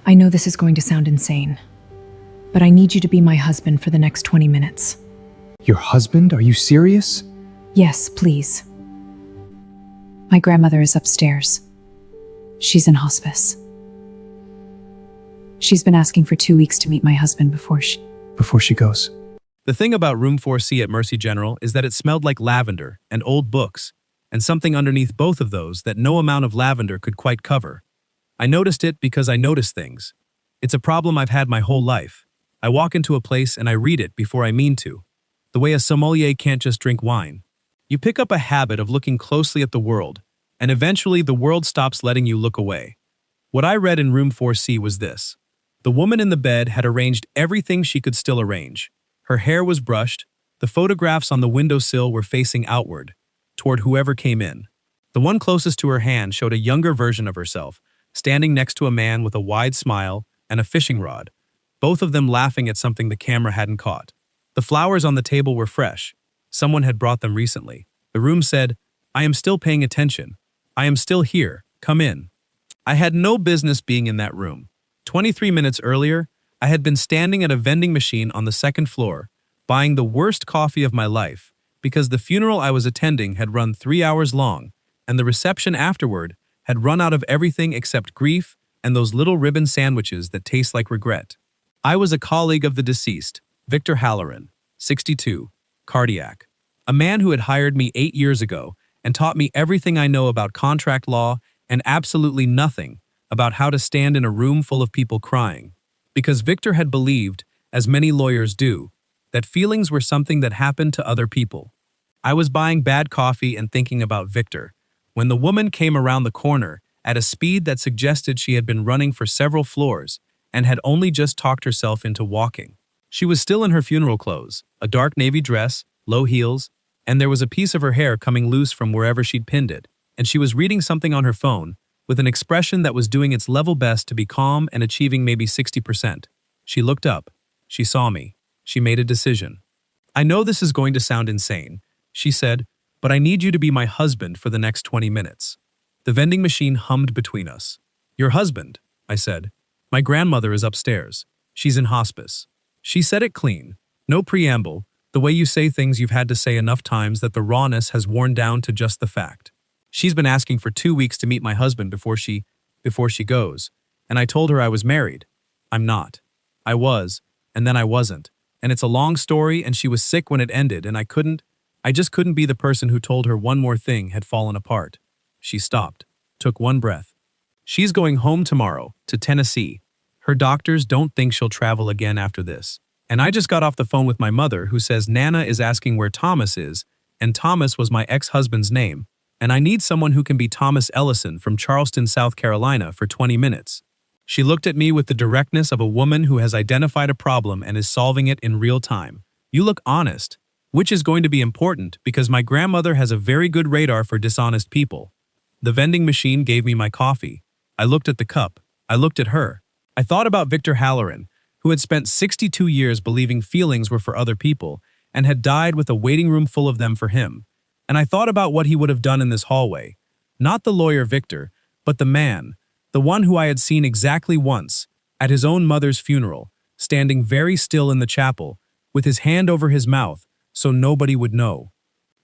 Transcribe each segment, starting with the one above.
I know this is going to sound insane, but I need you to be my husband for the next 20 minutes. Your husband? Are you serious? Yes, please. My grandmother is upstairs. She's in hospice. She's been asking for 2 weeks to meet my husband before Before she goes. The thing about Room 4C at Mercy General is that it smelled like lavender and old books, and something underneath both of those that no amount of lavender could quite cover. I noticed it because I notice things. It's a problem I've had my whole life. I walk into a place and I read it before I mean to. The way a sommelier can't just drink wine. You pick up a habit of looking closely at the world, and eventually the world stops letting you look away. What I read in Room 4C was this. The woman in the bed had arranged everything she could still arrange. Her hair was brushed, the photographs on the windowsill were facing outward, toward whoever came in. The one closest to her hand showed a younger version of herself, standing next to a man with a wide smile and a fishing rod, both of them laughing at something the camera hadn't caught. The flowers on the table were fresh. Someone had brought them recently. The room said, "I am still paying attention. I am still here. Come in." I had no business being in that room. 23 minutes earlier, I had been standing at a vending machine on the second floor, buying the worst coffee of my life, because the funeral I was attending had run 3 hours long, and the reception afterward had run out of everything except grief and those little ribbon sandwiches that taste like regret. I was a colleague of the deceased, Victor Halloran, 62, cardiac, a man who had hired me 8 years ago and taught me everything I know about contract law and absolutely nothing about how to stand in a room full of people crying. Because Victor had believed, as many lawyers do, that feelings were something that happened to other people. I was buying bad coffee and thinking about Victor, when the woman came around the corner at a speed that suggested she had been running for several floors and had only just talked herself into walking. She was still in her funeral clothes, a dark navy dress, low heels, and there was a piece of her hair coming loose from wherever she'd pinned it, and she was reading something on her phone with an expression that was doing its level best to be calm and achieving maybe 60%. She looked up. She saw me. She made a decision. "I know this is going to sound insane," she said, "but I need you to be my husband for the next 20 minutes. The vending machine hummed between us. "Your husband," I said. "My grandmother is upstairs. She's in hospice." She said it clean. No preamble, the way you say things you've had to say enough times that the rawness has worn down to just the fact. "She's been asking for 2 weeks to meet my husband before she goes, and I told her I was married. I'm not. I was, and then I wasn't. And it's a long story, and she was sick when it ended, and I just couldn't be the person who told her one more thing had fallen apart." She stopped, took one breath. "She's going home tomorrow, to Tennessee. Her doctors don't think she'll travel again after this. And I just got off the phone with my mother, who says Nana is asking where Thomas is, and Thomas was my ex-husband's name, and I need someone who can be Thomas Ellison from Charleston, South Carolina for 20 minutes. She looked at me with the directness of a woman who has identified a problem and is solving it in real time. "You look honest," which is going to be important because my grandmother has a very good radar for dishonest people. The vending machine gave me my coffee. I looked at the cup. I looked at her. I thought about Victor Halloran, who had spent 62 years believing feelings were for other people and had died with a waiting room full of them for him. And I thought about what he would have done in this hallway. Not the lawyer Victor, but the man, the one who I had seen exactly once, at his own mother's funeral, standing very still in the chapel, with his hand over his mouth, so nobody would know.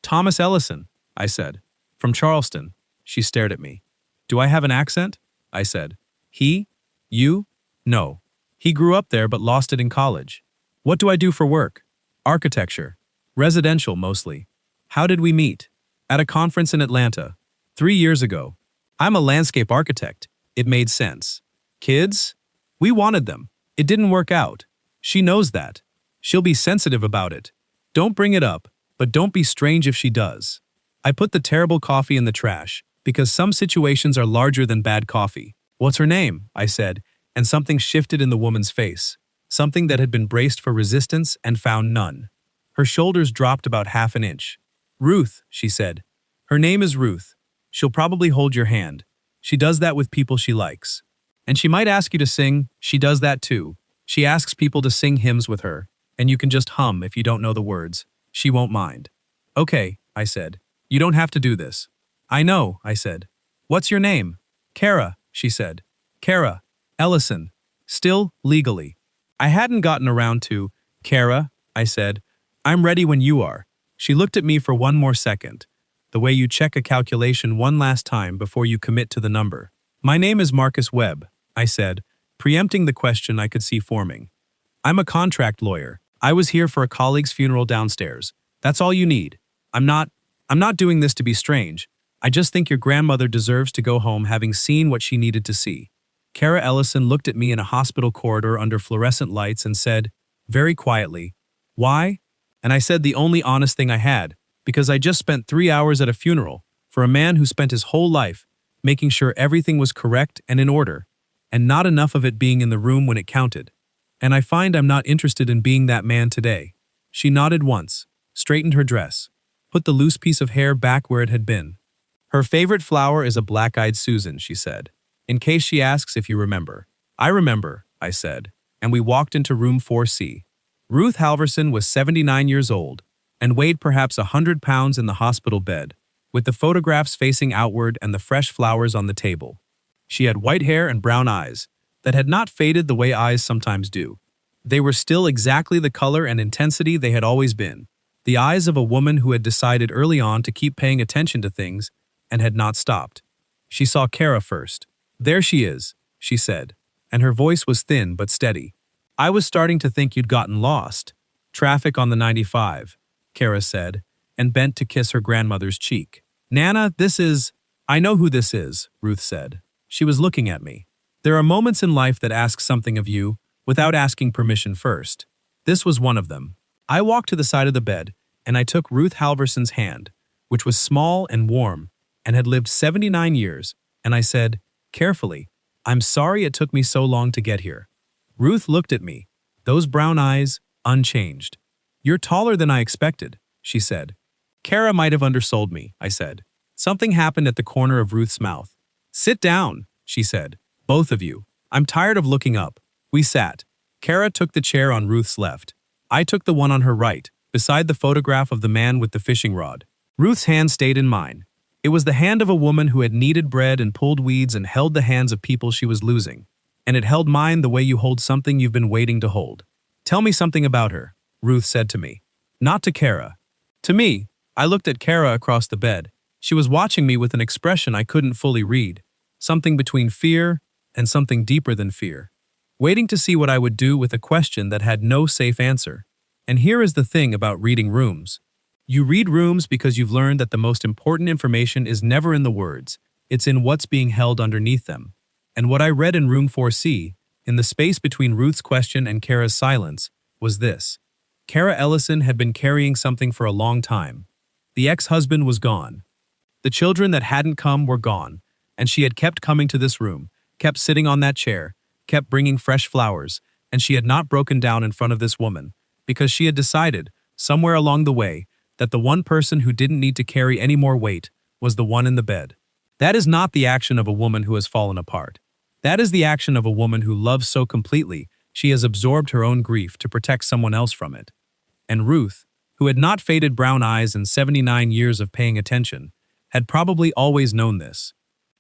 "Thomas Ellison," I said. "From Charleston." She stared at me. "Do I have an accent?" I said. "He? You? No. He grew up there but lost it in college." "What do I do for work?" "Architecture. Residential, mostly." "How did we meet?" "At a conference in Atlanta. 3 years ago." "I'm a landscape architect." It made sense. "Kids?" "We wanted them. It didn't work out. She knows that. She'll be sensitive about it. Don't bring it up, but don't be strange if she does." I put the terrible coffee in the trash, because some situations are larger than bad coffee. "What's her name?" I said, and something shifted in the woman's face. Something that had been braced for resistance and found none. Her shoulders dropped about half an inch. "Ruth," she said. "Her name is Ruth. She'll probably hold your hand. She does that with people she likes. And she might ask you to sing. She does that too. She asks people to sing hymns with her, and you can just hum if you don't know the words. She won't mind." "Okay," I said. "You don't have to do this." "I know," I said. "What's your name?" "Kara," she said. "Kara Ellison." Still, legally. I hadn't gotten around to, Kara, I said. I'm ready when you are. She looked at me for one more second, the way you check a calculation one last time before you commit to the number. My name is Marcus Webb, I said, preempting the question I could see forming. I'm a contract lawyer. I was here for a colleague's funeral downstairs. That's all you need. I'm not doing this to be strange. I just think your grandmother deserves to go home having seen what she needed to see. Kara Ellison looked at me in a hospital corridor under fluorescent lights and said, very quietly, why? And I said the only honest thing I had, because I just spent 3 hours at a funeral for a man who spent his whole life making sure everything was correct and in order, and not enough of it being in the room when it counted. And I find I'm not interested in being that man today. She nodded once, straightened her dress, put the loose piece of hair back where it had been. Her favorite flower is a black-eyed Susan, she said, in case she asks if you remember. I remember, I said, and we walked into room 4C. Ruth Halverson was 79 years old and weighed perhaps 100 pounds in the hospital bed, with the photographs facing outward and the fresh flowers on the table. She had white hair and brown eyes that had not faded the way eyes sometimes do. They were still exactly the color and intensity they had always been, the eyes of a woman who had decided early on to keep paying attention to things and had not stopped. She saw Kara first. There she is, she said, and her voice was thin but steady. I was starting to think you'd gotten lost. Traffic on the 95, Kara said, and bent to kiss her grandmother's cheek. Nana, I know who this is, Ruth said. She was looking at me. There are moments in life that ask something of you without asking permission first. This was one of them. I walked to the side of the bed, and I took Ruth Halverson's hand, which was small and warm, and had lived 79 years, and I said, carefully, I'm sorry it took me so long to get here. Ruth looked at me, those brown eyes unchanged. You're taller than I expected, she said. Kara might have undersold me, I said. Something happened at the corner of Ruth's mouth. Sit down, she said. Both of you. I'm tired of looking up. We sat. Kara took the chair on Ruth's left. I took the one on her right, beside the photograph of the man with the fishing rod. Ruth's hand stayed in mine. It was the hand of a woman who had kneaded bread and pulled weeds and held the hands of people she was losing. And it held mine the way you hold something you've been waiting to hold. Tell me something about her, Ruth said to me. Not to Kara. To me. I looked at Kara across the bed. She was watching me with an expression I couldn't fully read. Something between fear and something deeper than fear. Waiting to see what I would do with a question that had no safe answer. And here is the thing about reading rooms. You read rooms because you've learned that the most important information is never in the words, it's in what's being held underneath them. And what I read in room 4C, in the space between Ruth's question and Kara's silence, was this. Kara Ellison had been carrying something for a long time. The ex-husband was gone. The children that hadn't come were gone, and she had kept coming to this room, kept sitting on that chair, kept bringing fresh flowers, and she had not broken down in front of this woman, because she had decided, somewhere along the way, that the one person who didn't need to carry any more weight was the one in the bed. That is not the action of a woman who has fallen apart. That is the action of a woman who loves so completely she has absorbed her own grief to protect someone else from it. And Ruth, who had not faded brown eyes and 79 years of paying attention, had probably always known this,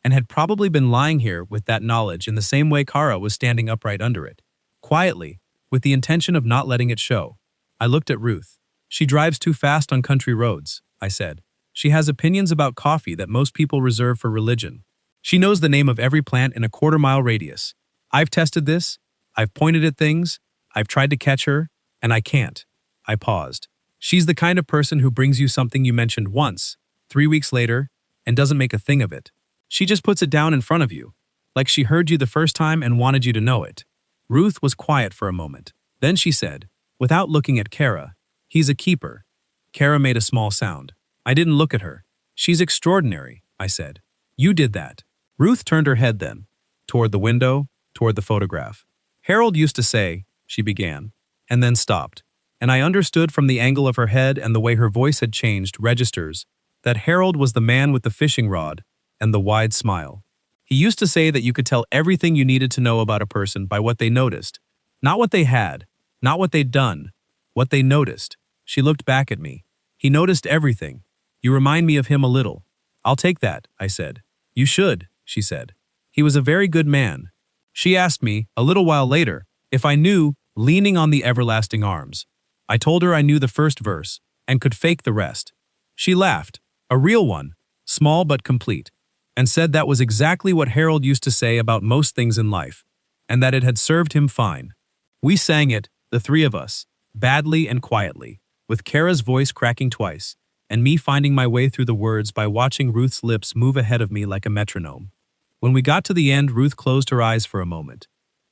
and had probably been lying here with that knowledge in the same way Kara was standing upright under it, quietly, with the intention of not letting it show. I looked at Ruth. She drives too fast on country roads, I said. She has opinions about coffee that most people reserve for religion. She knows the name of every plant in a quarter-mile radius. I've tested this. I've pointed at things. I've tried to catch her, and I can't. I paused. She's the kind of person who brings you something you mentioned once, 3 weeks later, and doesn't make a thing of it. She just puts it down in front of you, like she heard you the first time and wanted you to know it. Ruth was quiet for a moment. Then she said, without looking at Kara, he's a keeper. Kara made a small sound. I didn't look at her. She's extraordinary, I said. You did that. Ruth turned her head then, toward the window, toward the photograph. Harold used to say, she began, and then stopped. And I understood from the angle of her head and the way her voice had changed registers that Harold was the man with the fishing rod and the wide smile. He used to say that you could tell everything you needed to know about a person by what they noticed. Not what they had, not what they'd done, what they noticed. She looked back at me. He noticed everything. You remind me of him a little. I'll take that, I said. You should, she said. He was a very good man. She asked me, a little while later, if I knew Leaning on the Everlasting Arms. I told her I knew the first verse and could fake the rest. She laughed, a real one, small but complete, and said that was exactly what Harold used to say about most things in life, and that it had served him fine. We sang it, the three of us, badly and quietly, with Kara's voice cracking twice, and me finding my way through the words by watching Ruth's lips move ahead of me like a metronome. When we got to the end, Ruth closed her eyes for a moment.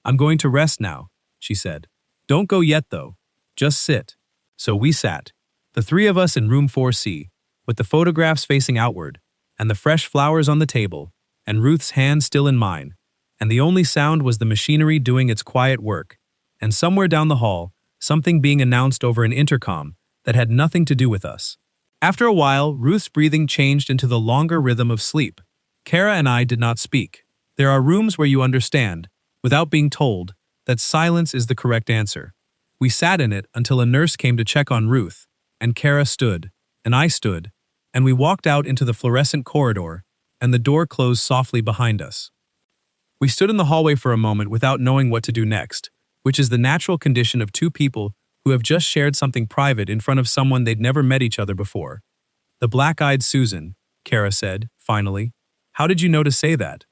"I'm going to rest now," she said. "Don't go yet, though. Just sit." So we sat, the three of us in room 4C, with the photographs facing outward, and the fresh flowers on the table, and Ruth's hand still in mine, and the only sound was the machinery doing its quiet work, and somewhere down the hall, something being announced over an intercom that had nothing to do with us. After a while, Ruth's breathing changed into the longer rhythm of sleep. Kara and I did not speak. There are rooms where you understand, without being told, that silence is the correct answer. We sat in it until a nurse came to check on Ruth, and Kara stood, and I stood, and we walked out into the fluorescent corridor, and the door closed softly behind us. We stood in the hallway for a moment without knowing what to do next, which is the natural condition of two people who have just shared something private in front of someone they'd never met each other before. "The black-eyed Susan," Kara said, finally. "How did you know to say that?"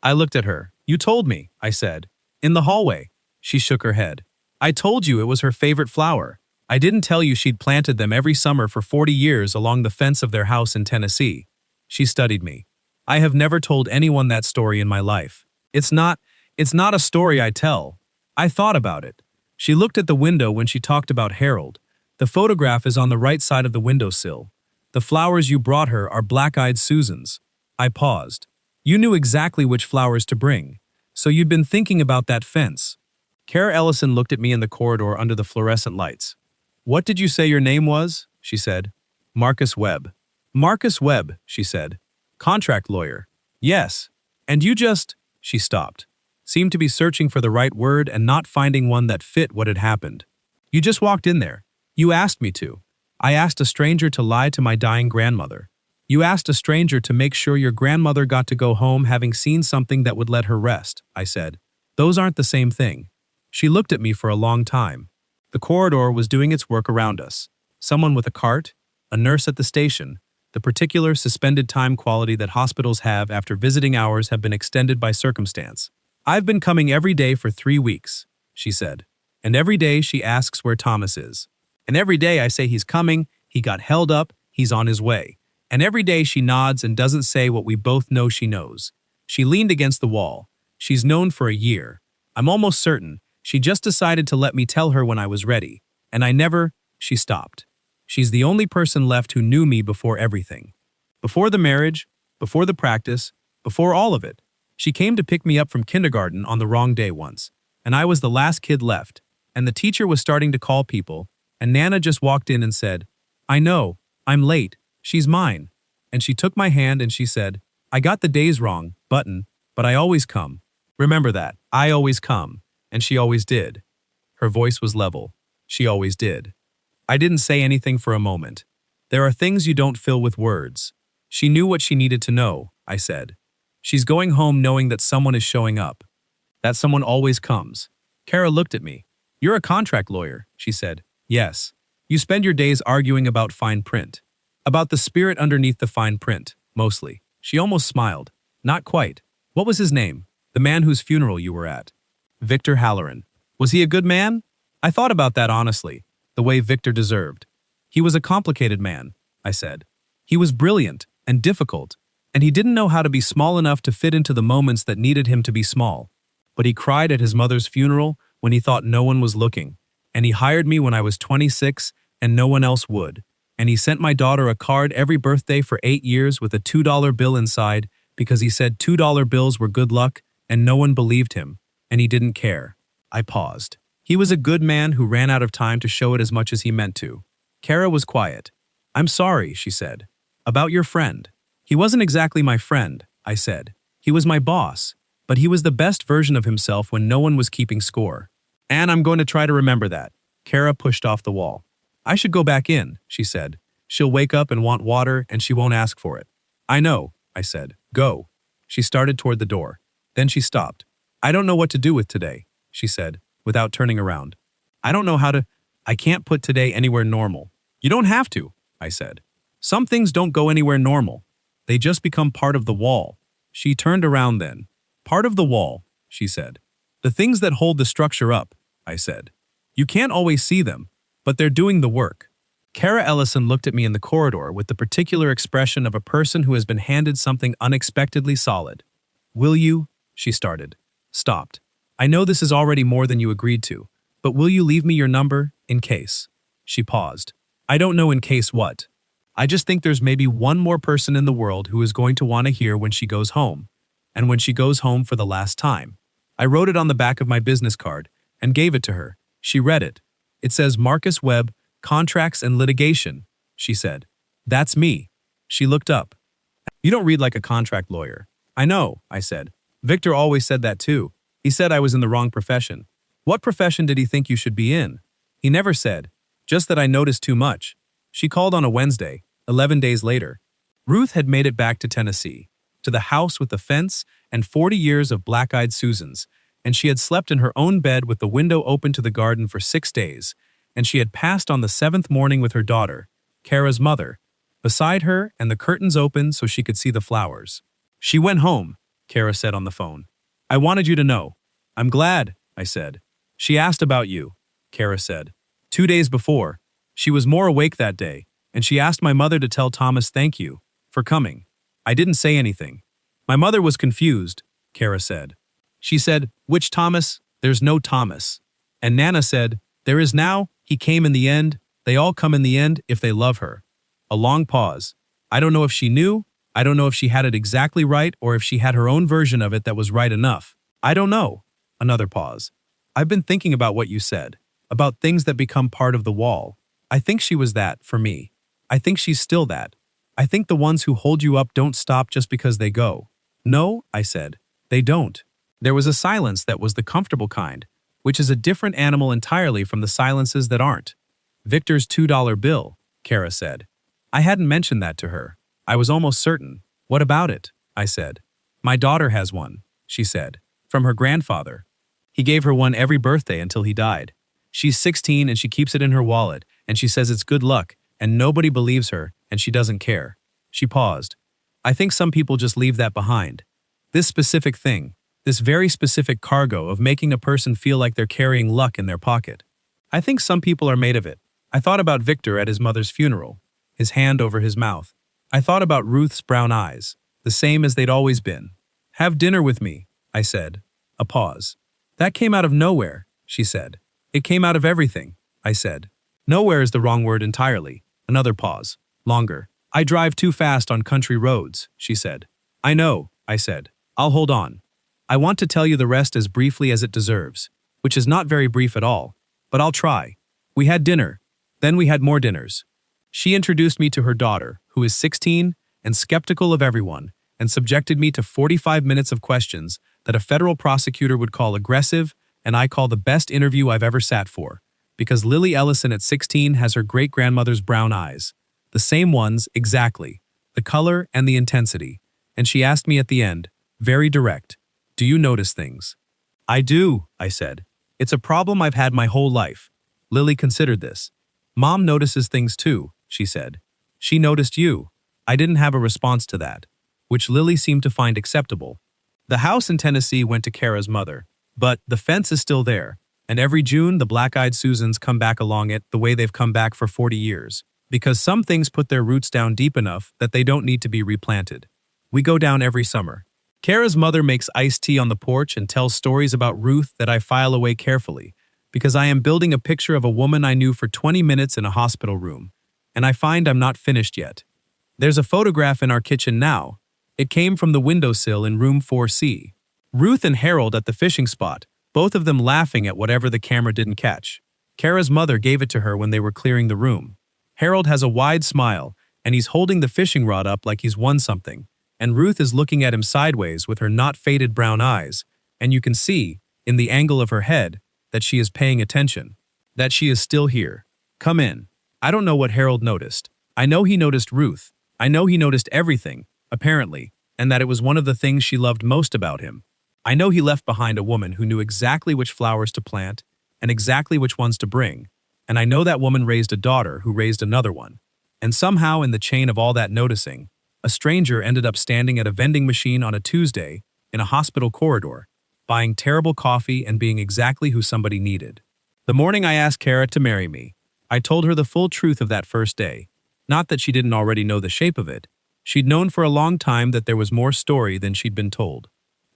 I looked at her. "You told me," I said. "In the hallway." She shook her head. "I told you it was her favorite flower. I didn't tell you she'd planted them every summer for 40 years along the fence of their house in Tennessee." She studied me. "I have never told anyone that story in my life. It's not a story I tell. I thought about it." She looked at the window when she talked about Harold. "The photograph is on the right side of the windowsill. The flowers you brought her are black-eyed Susans." I paused. "You knew exactly which flowers to bring, so you'd been thinking about that fence." Kara Ellison looked at me in the corridor under the fluorescent lights. "What did you say your name was?" she said. "Marcus Webb." "Marcus Webb," she said. "Contract lawyer." "Yes. And you just—" She stopped, seemed to be searching for the right word and not finding one that fit what had happened. "You just walked in there. You asked me to. I asked a stranger to lie to my dying grandmother. You asked a stranger to make sure your grandmother got to go home having seen something that would let her rest," I said. "Those aren't the same thing." She looked at me for a long time. The corridor was doing its work around us. Someone with a cart, a nurse at the station, the particular suspended time quality that hospitals have after visiting hours have been extended by circumstance. "I've been coming every day for 3 weeks," she said. "And every day she asks where Thomas is. And every day I say he's coming, he got held up, he's on his way. And every day she nods and doesn't say what we both know she knows. She leaned against the wall. She's known for a year. I'm almost certain she just decided to let me tell her when I was ready. And I never—" She stopped. "She's the only person left who knew me before everything. Before the marriage, before the practice, before all of it. She came to pick me up from kindergarten on the wrong day once, and I was the last kid left, and the teacher was starting to call people, and Nana just walked in and said, 'I know, I'm late, she's mine.' And she took my hand and she said, 'I got the days wrong, but I always come. Remember that, I always come.' And she always did." Her voice was level. She always did. I didn't say anything for a moment. There are things you don't fill with words. She knew what she needed to know, I said. She's going home knowing that someone is showing up. That someone always comes. Kara looked at me. "You're a contract lawyer," she said. "Yes. You spend your days arguing about fine print. About the spirit underneath the fine print, mostly." She almost smiled. "Not quite. What was his name? The man whose funeral you were at?" "Victor Halloran. Was he a good man?" I thought about that honestly, the way Victor deserved. "He was a complicated man," I said. "He was brilliant and difficult, and he didn't know how to be small enough to fit into the moments that needed him to be small. But he cried at his mother's funeral when he thought no one was looking, and he hired me when I was 26 and no one else would, and he sent my daughter a card every birthday for 8 years with a $2 bill inside because he said $2 bills were good luck and no one believed him, and he didn't care." I paused. "He was a good man who ran out of time to show it as much as he meant to." Kara was quiet. "I'm sorry," she said. "About your friend." "He wasn't exactly my friend," I said. "He was my boss, but he was the best version of himself when no one was keeping score. And I'm going to try to remember that." Kara pushed off the wall. "I should go back in," she said. "She'll wake up and want water and she won't ask for it." "I know," I said. "Go." She started toward the door. Then she stopped. I don't know what to do with today, she said, without turning around. I don't know how to. I can't put today anywhere normal. You don't have to, I said. Some things don't go anywhere normal. They just become part of the wall. She turned around then. Part of the wall, she said. The things that hold the structure up, I said. You can't always see them, but they're doing the work. Kara Ellison looked at me in the corridor with the particular expression of a person who has been handed something unexpectedly solid. Will you? She started. Stopped. I know this is already more than you agreed to, but will you leave me your number, in case? She paused. I don't know in case what. I just think there's maybe one more person in the world who is going to want to hear when she goes home, and when she goes home for the last time. I wrote it on the back of my business card and gave it to her. She read it. It says Marcus Webb, Contracts and Litigation, she said. That's me. She looked up. You don't read like a contract lawyer. I know, I said. Victor always said that too. He said I was in the wrong profession. What profession did he think you should be in? He never said. Just that I noticed too much. She called on a Wednesday, 11 days later. Ruth had made it back to Tennessee, to the house with the fence and 40 years of black-eyed Susans, and she had slept in her own bed with the window open to the garden for 6 days, and she had passed on the 7th morning with her daughter, Kara's mother, beside her and the curtains open so she could see the flowers. She went home, Kara said on the phone. I wanted you to know. I'm glad, I said. She asked about you, Kara said. 2 days before. She was more awake that day, and she asked my mother to tell Thomas thank you for coming. I didn't say anything. My mother was confused, Kara said. She said, which Thomas? There's no Thomas. And Nana said, there is now, he came in the end, they all come in the end if they love her. A long pause. I don't know if she knew, I don't know if she had it exactly right or if she had her own version of it that was right enough. I don't know. Another pause. I've been thinking about what you said, about things that become part of the wall. I think she was that, for me. I think she's still that. I think the ones who hold you up don't stop just because they go. No, I said. They don't. There was a silence that was the comfortable kind, which is a different animal entirely from the silences that aren't. Victor's $2 bill, Kara said. I hadn't mentioned that to her. I was almost certain. What about it? I said. My daughter has one, she said, from her grandfather. He gave her one every birthday until he died. She's 16 and she keeps it in her wallet, and she says it's good luck, and nobody believes her, and she doesn't care. She paused. I think some people just leave that behind. This specific thing, this very specific cargo of making a person feel like they're carrying luck in their pocket. I think some people are made of it. I thought about Victor at his mother's funeral, his hand over his mouth. I thought about Ruth's brown eyes, the same as they'd always been. Have dinner with me, I said. A pause. That came out of nowhere, she said. It came out of everything, I said. Nowhere is the wrong word entirely. Another pause. Longer. I drive too fast on country roads, she said. I know, I said. I'll hold on. I want to tell you the rest as briefly as it deserves, which is not very brief at all, but I'll try. We had dinner. Then we had more dinners. She introduced me to her daughter, who is 16 and skeptical of everyone, and subjected me to 45 minutes of questions that a federal prosecutor would call aggressive and I call the best interview I've ever sat for, because Lily Ellison at 16 has her great-grandmother's brown eyes. The same ones, exactly. The color and the intensity. And she asked me at the end, very direct, do you notice things? I do, I said. It's a problem I've had my whole life. Lily considered this. Mom notices things too, she said. She noticed you. I didn't have a response to that, which Lily seemed to find acceptable. The house in Tennessee went to Kara's mother, but the fence is still there, and every June the black-eyed Susans come back along it the way they've come back for 40 years, because some things put their roots down deep enough that they don't need to be replanted. We go down every summer. Kara's mother makes iced tea on the porch and tells stories about Ruth that I file away carefully, because I am building a picture of a woman I knew for 20 minutes in a hospital room, and I find I'm not finished yet. There's a photograph in our kitchen now. It came from the windowsill in room 4C. Ruth and Harold at the fishing spot, both of them laughing at whatever the camera didn't catch. Kara's mother gave it to her when they were clearing the room. Harold has a wide smile, and he's holding the fishing rod up like he's won something, and Ruth is looking at him sideways with her not faded brown eyes, and you can see, in the angle of her head, that she is paying attention, that she is still here. Come in. I don't know what Harold noticed. I know he noticed Ruth. I know he noticed everything, apparently, and that it was one of the things she loved most about him. I know he left behind a woman who knew exactly which flowers to plant and exactly which ones to bring, and I know that woman raised a daughter who raised another one. And somehow in the chain of all that noticing, a stranger ended up standing at a vending machine on a Tuesday in a hospital corridor, buying terrible coffee and being exactly who somebody needed. The morning I asked Kara to marry me, I told her the full truth of that first day. Not that she didn't already know the shape of it. She'd known for a long time that there was more story than she'd been told.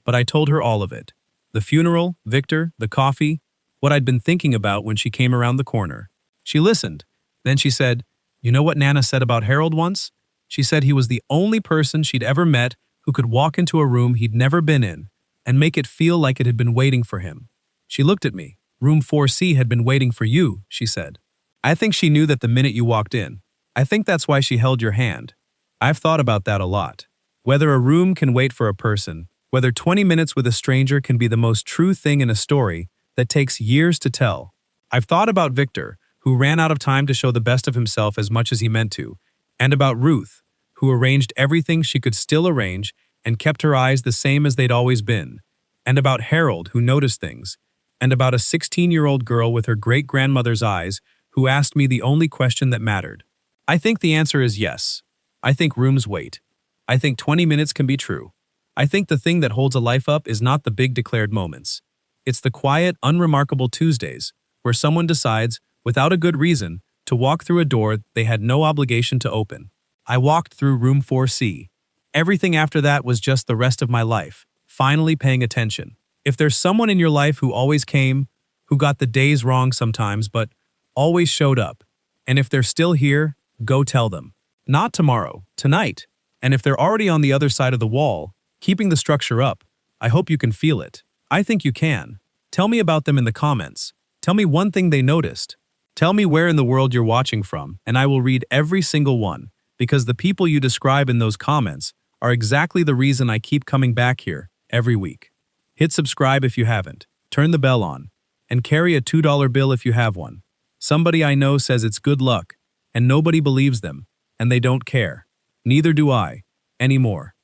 But I told her all of it. The funeral, Victor, the coffee, what I'd been thinking about when she came around the corner. She listened. Then she said, "You know what Nana said about Harold once?" She said he was the only person she'd ever met who could walk into a room he'd never been in and make it feel like it had been waiting for him. She looked at me. "Room 4C had been waiting for you," she said. I think she knew that the minute you walked in. I think that's why she held your hand. I've thought about that a lot. Whether a room can wait for a person, whether 20 minutes with a stranger can be the most true thing in a story that takes years to tell. I've thought about Victor, who ran out of time to show the best of himself as much as he meant to, and about Ruth, who arranged everything she could still arrange and kept her eyes the same as they'd always been, and about Harold, who noticed things, and about a 16-year-old girl with her great-grandmother's eyes who asked me the only question that mattered. I think the answer is yes. I think rooms wait. I think 20 minutes can be true. I think the thing that holds a life up is not the big declared moments. It's the quiet, unremarkable Tuesdays where someone decides, without a good reason, to walk through a door they had no obligation to open. I walked through room 4C. Everything after that was just the rest of my life, finally paying attention. If there's someone in your life who always came, who got the days wrong sometimes, but always showed up, and if they're still here, go tell them. Not tomorrow, tonight. And if they're already on the other side of the wall, keeping the structure up, I hope you can feel it. I think you can. Tell me about them in the comments. Tell me one thing they noticed. Tell me where in the world you're watching from, and I will read every single one, because the people you describe in those comments are exactly the reason I keep coming back here every week. Hit subscribe if you haven't, turn the bell on, and carry a $2 bill if you have one. Somebody I know says it's good luck, and nobody believes them, and they don't care. Neither do I, anymore.